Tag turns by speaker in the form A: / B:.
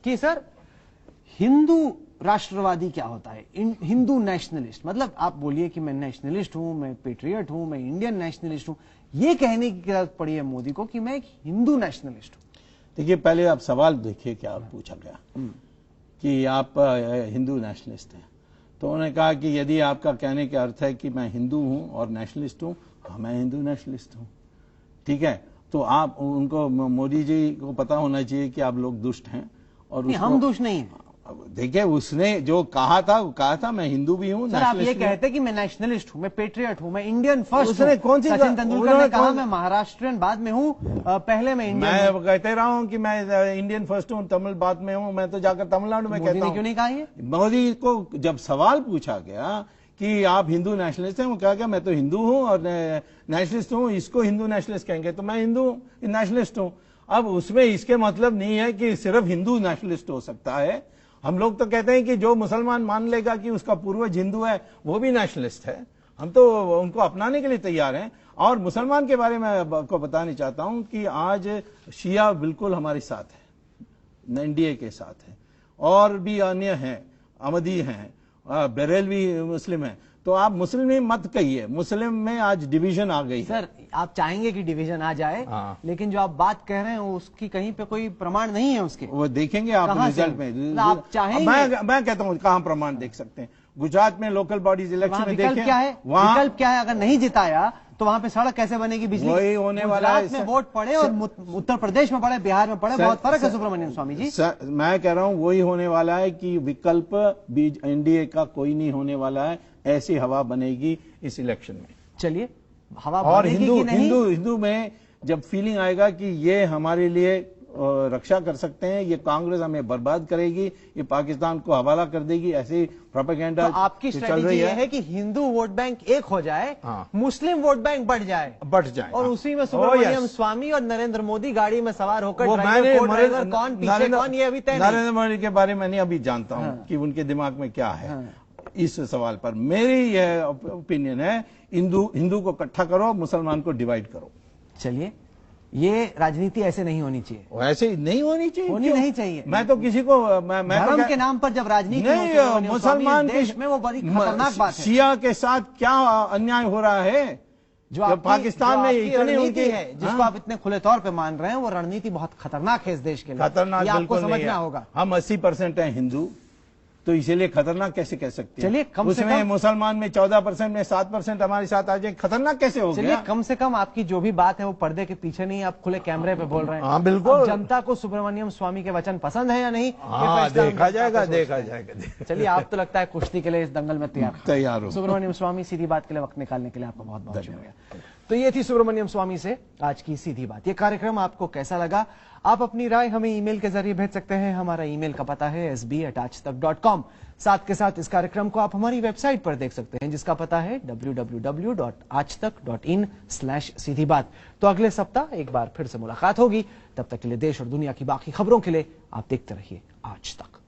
A: कि सर हिंदू राष्ट्रवादी क्या होता है, हिंदू नेशनलिस्ट, मतलब आप बोलिए कि मैं नेशनलिस्ट हूं, मैं पेट्रियट हूं, मैं इंडियन नेशनलिस्ट हूं, ये कहने की जरूरत पड़ी है मोदी को कि मैं एक हिंदू नेशनलिस्ट हूं।
B: देखिए, पहले आप सवाल देखिए क्या पूछा गया कि आप हिंदू नेशनलिस्ट हैं, तो उन्होंने कहा कि यदि आपका कहने का अर्थ है कि मैं हिंदू हूं और नेशनलिस्ट हूं, हाँ मैं हिंदू नेशनलिस्ट हूं, ठीक है। तो आप उनको, मोदी जी को पता होना चाहिए कि आप लोग दुष्ट हैं और
A: हम दुष्ट नहीं हैं।
B: देखिए, उसने जो कहा था वो कहा था मैं हिंदू भी हूं।
A: सर आप ये कहते कि मैं नेशनलिस्ट हूं, मैं पेट्रियट हूं, मैं इंडियन फर्स्ट
B: उसने कौन सी,
A: सचिन तेंदुलकर ने कहा मैं महाराष्ट्रियन बाद में हूं, पहले मैं इंडियन।
B: मैं कहते रहा हूं कि मैं इंडियन फर्स्ट हूं, तमिल बाद में हूं, मैं तो जाकर तमिलनाडु में कहता हूं।
A: क्यों नहीं कहा ये?
B: मोदी को जब सवाल पूछा गया कि आप हिंदू नेशनलिस्ट हैं, वो कहा मैं तो हिंदू हूं और नेशनलिस्ट हूं, इसको हिंदू नेशनलिस्ट कहेंगे, तो मैं हिंदू नेशनलिस्ट हूं। अब उसमें इसके मतलब नहीं है कि सिर्फ हिंदू नेशनलिस्ट हो सकता है। हम लोग तो कहते हैं कि जो मुसलमान मान लेगा कि उसका पूर्वज हिंदू है वो भी नेशनलिस्ट है, हम तो उनको अपनाने के लिए तैयार हैं। और मुसलमान के बारे में आपको बताना चाहता हूं कि आज शिया बिल्कुल हमारे साथ है, एनडीए के साथ है, और भी अन्य हैं, अहमदी हैं, बरेलवी मुस्लिम हैं। तो आप मुस्लिम ही मत कहिए, मुस्लिम में आज डिवीजन आ गई है।
A: सर आप चाहेंगे कि डिवीजन आ जाए, लेकिन जो आप बात कह रहे हैं उसकी कहीं पे कोई प्रमाण नहीं है उसके।
B: वो देखेंगे आप रिजल्ट में।
A: आप चाहेंगे,
B: मैं कहता हूँ कहाँ प्रमाण देख सकते हैं। गुजरात में लोकल बॉडीज इलेक्शन में देखें,
A: क्या है, विकल्प क्या है? अगर नहीं जिताया तो वहां पे सड़क कैसे बनेगी, बिजली?
B: वही होने वाला है।
A: में वोट पड़े और उत्तर प्रदेश में पड़े, बिहार में पड़े, बहुत फर्क है सुब्रमण्यम स्वामी जी।
B: मैं कह रहा हूं वही होने वाला है कि विकल्प बीज एनडीए का कोई नहीं होने वाला है। ऐसी हवा बनेगी इस इलेक्शन में।
A: चलिए, हवा
B: और
A: बनेगी कि नहीं?
B: हिंदू में जब फीलिंग आएगा कि ये हमारे लिए रक्षा कर सकते हैं, ये कांग्रेस हमें बर्बाद करेगी, ये पाकिस्तान को हवाला कर देगी, ऐसी प्रोपेगेंडा
A: तो आपकी स्ट्रेटेजी ये है कि हिंदू वोट बैंक एक हो जाए, मुस्लिम वोट बैंक बढ़ जाए और उसी में सुब्रमण्यम स्वामी और नरेंद्र मोदी गाड़ी में सवार होकर कौन पीछे कौन, ये अभी तय नहीं।
B: नरेंद्र मोदी के बारे में नहीं अभी जानता हूं कि उनके दिमाग में क्या है। इस सवाल पर मेरी यह ओपिनियन है, हिंदू को इकट्ठा करो, मुसलमान को डिवाइड करो।
A: चलिए, ये राजनीति ऐसे नहीं होनी चाहिए।
B: ऐसे नहीं होनी चाहिए,
A: होनी नहीं चाहिए।
B: मैं तो किसी को
A: धर्म के नाम पर जब राजनीति
B: नहीं, मुसलमान
A: देश में वो बड़ी खतरनाक बात है।
B: शिया के साथ क्या अन्याय हो रहा है
A: जो
B: पाकिस्तान में
A: इतनी उनकी है, जिसको आप इतने खुले तौर पे मान रहे हैं, वो रणनीति बहुत खतरनाक है इस देश के लिए।
B: खतरनाक
A: आपको समझना होगा।
B: हम 80% हैं हिंदू, तो इसीलिए खतरनाक कैसे कह सकते हैं?
A: चलिए, कम से
B: कम मुसलमान में 14% में 7% हमारे साथ आ जाए, खतरनाक कैसे हो गया?
A: चलिए, कम से कम आपकी जो भी बात है वो पर्दे के पीछे नहीं, आप खुले कैमरे पे बोल रहे हैं।
B: हाँ बिल्कुल।
A: जनता को सुब्रमण्यम स्वामी के वचन पसंद है या नहीं,
B: देखा जाएगा।
A: चलिए, आप तो लगता है कुश्ती के लिए इस दंगल में
B: तैयार हो।
A: सुब्रमण्यम स्वामी, सीधी बात के लिए वक्त निकालने के लिए आपका बहुत बहुत शुक्रिया। तो ये थी सुब्रमण्यम स्वामी से आज की सीधी बात। ये कार्यक्रम आपको कैसा लगा? आप अपनी राय हमें ईमेल के जरिए भेज सकते हैं। हमारा ईमेल का पता है sb@aajtak.com। साथ के साथ इस कार्यक्रम को आप हमारी वेबसाइट पर देख सकते हैं, जिसका पता है www.aajtak.in/सीधी बात। तो अगले सप्ताह एक बार फिर से मुलाकात होगी। तब तक के लिए देश और दुनिया की बाकी खबरों के लिए आप देखते रहिए आज तक।